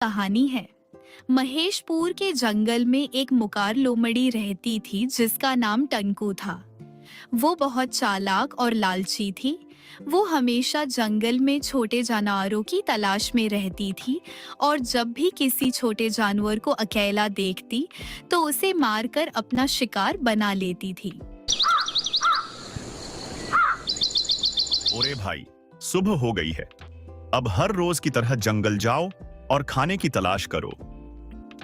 कहानी है। महेशपुर के जंगल में एक मुकार लोमड़ी रहती थी जिसका नाम टनकू था। वो बहुत चालाक और लालची थी। वो हमेशा जंगल में छोटे जानवरों की तलाश में रहती थी और जब भी किसी छोटे जानवर को अकेला देखती तो उसे मारकर अपना शिकार बना लेती थी। ओरे भाई, सुबह हो गई है। अब हर रोज की तरह जंगल जाओ और खाने की तलाश करो।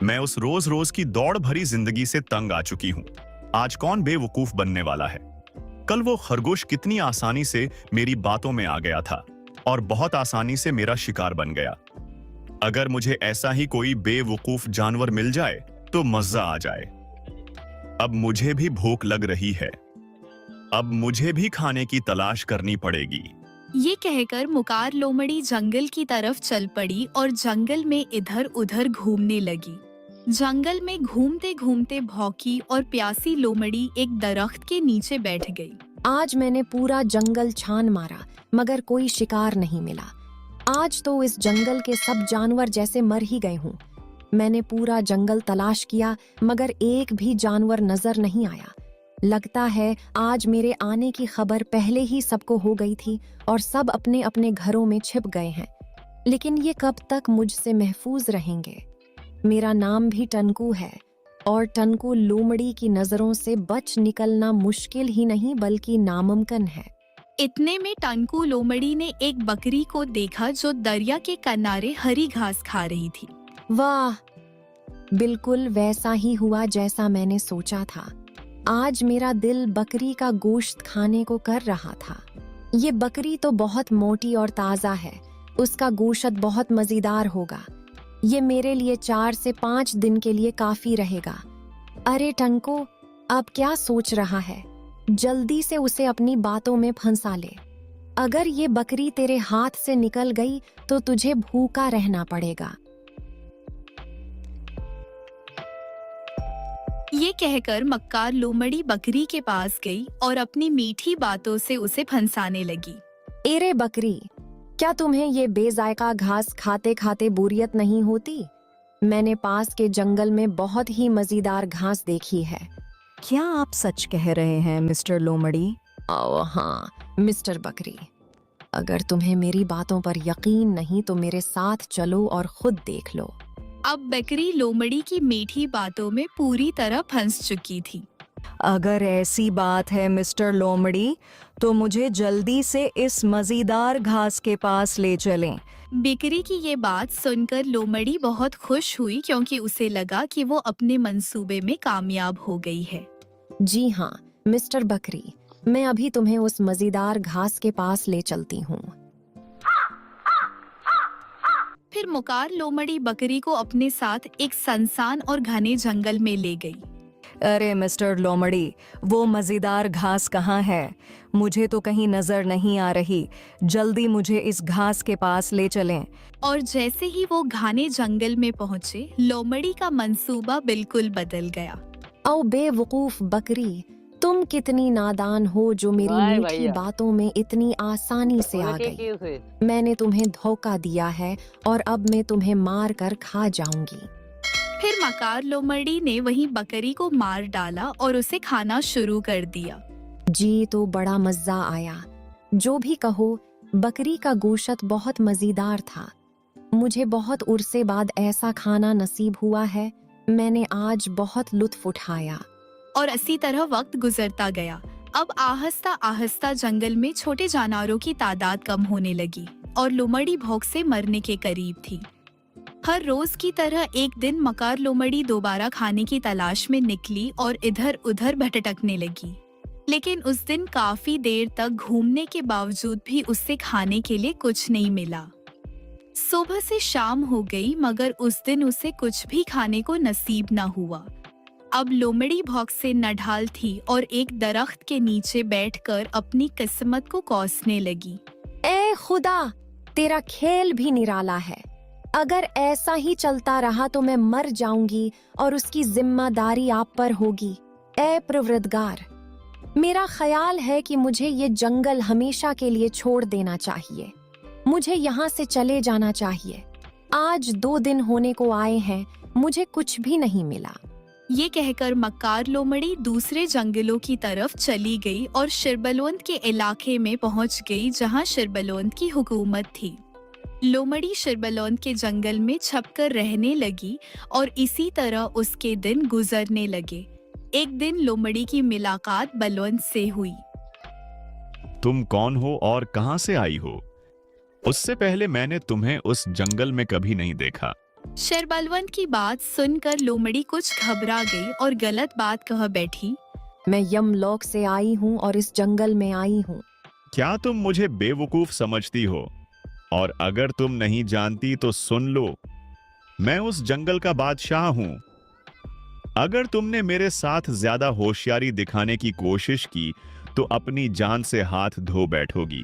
मैं उस रोज रोज की दौड़ भरी जिंदगी से तंग आ चुकी हूँ। आज कौन बेवकूफ बनने वाला है? कल वो खरगोश कितनी आसानी से मेरी बातों में आ गया था और बहुत आसानी से मेरा शिकार बन गया। अगर मुझे ऐसा ही कोई बेवकूफ जानवर मिल जाए तो मजा आ जाए। अब मुझे भी भूख लग रही है। अब मुझे भी खाने की तलाश करनी पड़ेगी। ये कहकर मुकार लोमड़ी जंगल की तरफ चल पड़ी और जंगल में इधर उधर घूमने लगी। जंगल में घूमते घूमते भौंकी और प्यासी लोमड़ी एक दरख्त के नीचे बैठ गई। आज मैंने पूरा जंगल छान मारा मगर कोई शिकार नहीं मिला। आज तो इस जंगल के सब जानवर जैसे मर ही गए हूँ। मैंने पूरा जंगल तलाश किया मगर एक भी जानवर नजर नहीं आया। लगता है आज मेरे आने की खबर पहले ही सबको हो गई थी और सब अपने अपने घरों में छिप गए हैं। लेकिन ये कब तक मुझसे महफूज रहेंगे? मेरा नाम भी टनकू है और टनकू लोमड़ी की नजरों से बच निकलना मुश्किल ही नहीं बल्कि नामुमकिन है। इतने में टनकू लोमड़ी ने एक बकरी को देखा जो दरिया के किनारे हरी घास खा रही थी। वाह, बिल्कुल वैसा ही हुआ जैसा मैंने सोचा था। आज मेरा दिल बकरी का गोश्त खाने को कर रहा था। ये बकरी तो बहुत मोटी और ताज़ा है। उसका गोश्त बहुत मज़ेदार होगा। ये मेरे लिए 4 से 5 दिन के लिए काफ़ी रहेगा। अरे टनकू, अब क्या सोच रहा है? जल्दी से उसे अपनी बातों में फंसा ले। अगर ये बकरी तेरे हाथ से निकल गई तो तुझे भूखा रहना पड़ेगा। ये कहकर मक्कार लोमड़ी बकरी के पास गई और अपनी मीठी बातों से उसे फंसाने लगी। एरे बकरी, क्या तुम्हें ये बेजायका घास खाते खाते बोरियत नहीं होती? मैंने पास के जंगल में बहुत ही मजेदार घास देखी है। क्या आप सच कह रहे हैं मिस्टर लोमड़ी? ओ हाँ मिस्टर बकरी, अगर तुम्हें मेरी बातों पर यकीन नहीं तो मेरे साथ चलो और खुद देख लो। अब बकरी लोमड़ी की मीठी बातों में पूरी तरह फंस चुकी थी। अगर ऐसी बात है मिस्टर लोमड़ी, तो मुझे जल्दी से इस मज़ेदार घास के पास ले चलें। बकरी की ये बात सुनकर लोमड़ी बहुत खुश हुई क्योंकि उसे लगा कि वो अपने मंसूबे में कामयाब हो गई है। जी हाँ मिस्टर बकरी, मैं अभी तुम्हें उस मजेदार घास के पास ले चलती हूँ। फिर मुकार लोमड़ी बकरी को अपने साथ एक सुनसान और घने जंगल में ले गई। अरे मिस्टर लोमड़ी, वो मज़ेदार घास कहाँ है? मुझे तो कहीं नज़र नहीं आ रही। जल्दी मुझे इस घास के पास ले चलें। और जैसे ही वो घने जंगल में पहुंचे, लोमड़ी का मंसूबा बिल्कुल बदल गया। ओ बेवकूफ बकरी, तुम कितनी नादान हो जो मेरी मीठी बातों में इतनी आसानी से आ गई। मैंने तुम्हें धोखा दिया है और अब मैं तुम्हें मार कर खा जाऊंगी। फिर मकार लोमड़ी ने वहीं बकरी को मार डाला और उसे खाना शुरू कर दिया। जी तो बड़ा मजा आया। जो भी कहो, बकरी का गोश्त बहुत मजेदार था। मुझे बहुत उर्से बाद ऐसा खाना नसीब हुआ है। मैंने आज बहुत लुत्फ उठाया। और इसी तरह वक्त गुजरता गया। अब आहिस्ता आहिस्ता जंगल में छोटे जानवरों की तादाद कम होने लगी और लोमड़ी भूख से मरने के करीब थी। हर रोज की तरह एक दिन मकार लोमड़ी दोबारा खाने की तलाश में निकली और इधर उधर भटकने लगी। लेकिन उस दिन काफी देर तक घूमने के बावजूद भी उससे खाने के लिए कुछ नहीं मिला। सुबह से शाम हो गई मगर उस दिन उसे कुछ भी खाने को नसीब न हुआ। अब लोमड़ी भौक से नढाल थी और एक दरख्त के नीचे बैठकर अपनी किस्मत को कोसने लगी। ए खुदा, तेरा खेल भी निराला है। अगर ऐसा ही चलता रहा तो मैं मर जाऊंगी और उसकी जिम्मेदारी आप पर होगी। ए परवरदिगार, मेरा ख्याल है कि मुझे ये जंगल हमेशा के लिए छोड़ देना चाहिए। मुझे यहाँ से चले जाना चाहिए। आज 2 दिन होने को आए हैं, मुझे कुछ भी नहीं मिला। ये कहकर मक्कार लोमड़ी दूसरे जंगलों की तरफ चली गई और शिरबलवंत के इलाके में पहुंच गई जहां शिरबलवंत की हुकूमत थी। लोमड़ी शिरबलवंत के जंगल में छपकर रहने लगी और इसी तरह उसके दिन गुजरने लगे। एक दिन लोमड़ी की मुलाकात बलवंत से हुई। तुम कौन हो और कहां से आई हो? उससे पहले मैंने तुम्हें उस जंगल में कभी नहीं देखा। शिरबलवंत की बात सुनकर लोमड़ी कुछ घबरा गई और गलत बात कह बैठी। मैं यमलोक से आई हूँ और इस जंगल में आई हूँ। क्या तुम मुझे बेवकूफ समझती हो? और अगर तुम नहीं जानती तो सुन लो, मैं उस जंगल का बादशाह हूं। अगर तुमने मेरे साथ ज्यादा होशियारी दिखाने की कोशिश की तो अपनी जान से हाथ धो बैठोगी।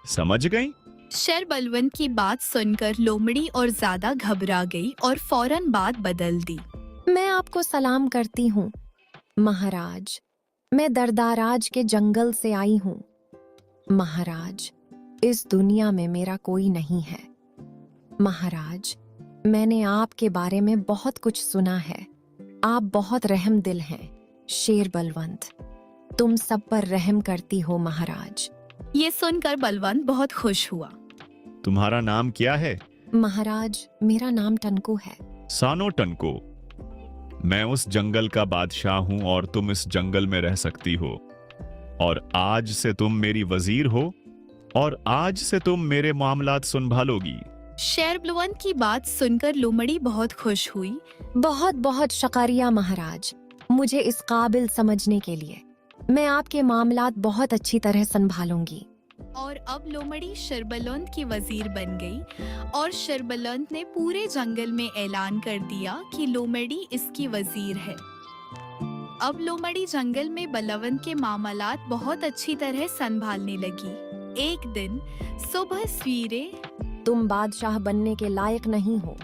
समझ गई? शिरबलवंत की बात सुनकर लोमड़ी और ज्यादा घबरा गई और फौरन बात बदल दी। मैं आपको सलाम करती हूँ महाराज। मैं दरदाराज के जंगल से आई हूँ। महाराज, इस दुनिया में मेरा कोई नहीं है। महाराज, मैंने आपके बारे में बहुत कुछ सुना है। आप बहुत रहम दिल हैं। शेर बलवंत, तुम सब पर रहम करती हो महाराज। ये सुनकर बलवंत बहुत खुश हुआ। तुम्हारा नाम क्या है? महाराज, मेरा नाम टनकू है। सानो टनको। मैं उस जंगल का बादशाह हूं और तुम इस जंगल में रह सकती हो। और आज से तुम मेरी वजीर हो और आज से तुम मेरे मामलात संभालोगी। शिरबलवंत की बात सुनकर लोमड़ी बहुत खुश हुई। बहुत बहुत शुक्रिया महाराज, मुझे इस काबिल समझने के लिए। मैं आपके मामलात बहुत अच्छी तरह संभालूंगी। और अब लोमड़ी शिरबलवंत की वजीर बन गई और शिरबलवंत ने पूरे जंगल में ऐलान कर दिया कि लोमड़ी इसकी वजीर है। अब लोमड़ी जंगल में बलवंत के मामलात बहुत अच्छी तरह संभालने लगी। एक दिन सुबह सवेरे, तुम बादशाह बनने के लायक नहीं हो।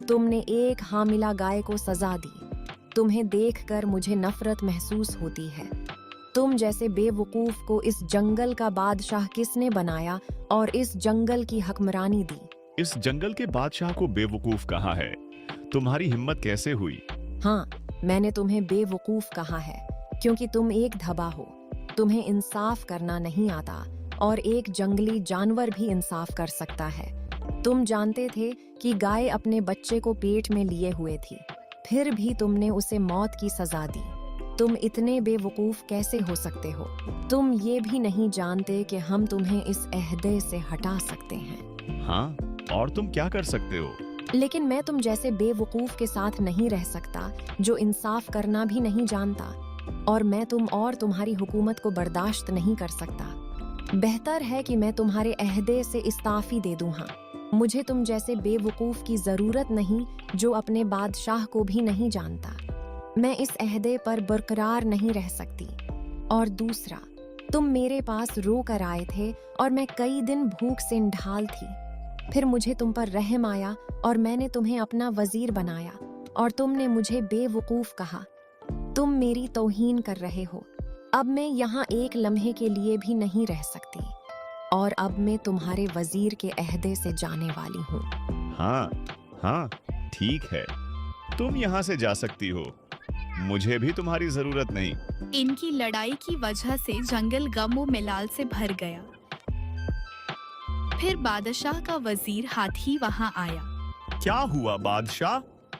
तुमने एक हामिला गाय को सजा दी। तुम्हें देखकर मुझे नफरत महसूस होती है। तुम जैसे बेवकूफ को इस जंगल का बादशाह किसने बनाया और इस जंगल की हकमरानी दी? इस जंगल के बादशाह को बेवकूफ कहा है? तुम्हारी हिम्मत कैसे हुई? हाँ, मैंने तुम्हें बेवकूफ कहा है क्योंकि तुम एक धबा हो। तुम्हें इंसाफ करना नहीं आता और एक जंगली जानवर भी इंसाफ कर सकता है। तुम जानते थे कि गाय अपने बच्चे को पेट में लिए हुए थी, फिर भी तुमने उसे मौत की सजा दी। तुम इतने बेवकूफ कैसे हो सकते हो? तुम ये भी नहीं जानते कि हम तुम्हें इस अहदे से हटा सकते हैं। हाँ, और तुम क्या कर सकते हो? लेकिन मैं तुम जैसे बेवकूफ के साथ नहीं रह सकता जो इंसाफ करना भी नहीं जानता, और मैं तुम और तुम्हारी हुकूमत को बर्दाश्त नहीं कर सकता। बेहतर है कि मैं तुम्हारे अहदे से इस्ताफी दे दूं। हाँ, मुझे तुम जैसे बेवकूफ की जरूरत नहीं जो अपने बादशाह को भी नहीं जानता। मैं इस अहदे पर बरकरार नहीं रह सकती। और दूसरा, तुम मेरे पास रो कर आए थे और मैं कई दिन भूख से निढाल थी। फिर मुझे तुम पर रहम आया और मैंने तुम्हें अपना वजीर बनाया और तुमने मुझे बेवकूफ कहा। तुम मेरी तौहीन कर रहे हो। अब मैं यहाँ एक लम्हे के लिए भी नहीं रह सकती और अब मैं तुम्हारे वजीर के अहदे से जाने वाली हूँ। हाँ हाँ, ठीक है, तुम यहाँ से जा सकती हो। मुझे भी तुम्हारी जरूरत नहीं। इनकी लड़ाई की वजह से जंगल गम और मिलाल से भर गया। फिर बादशाह का वजीर हाथी वहां आया। क्या हुआ बादशाह?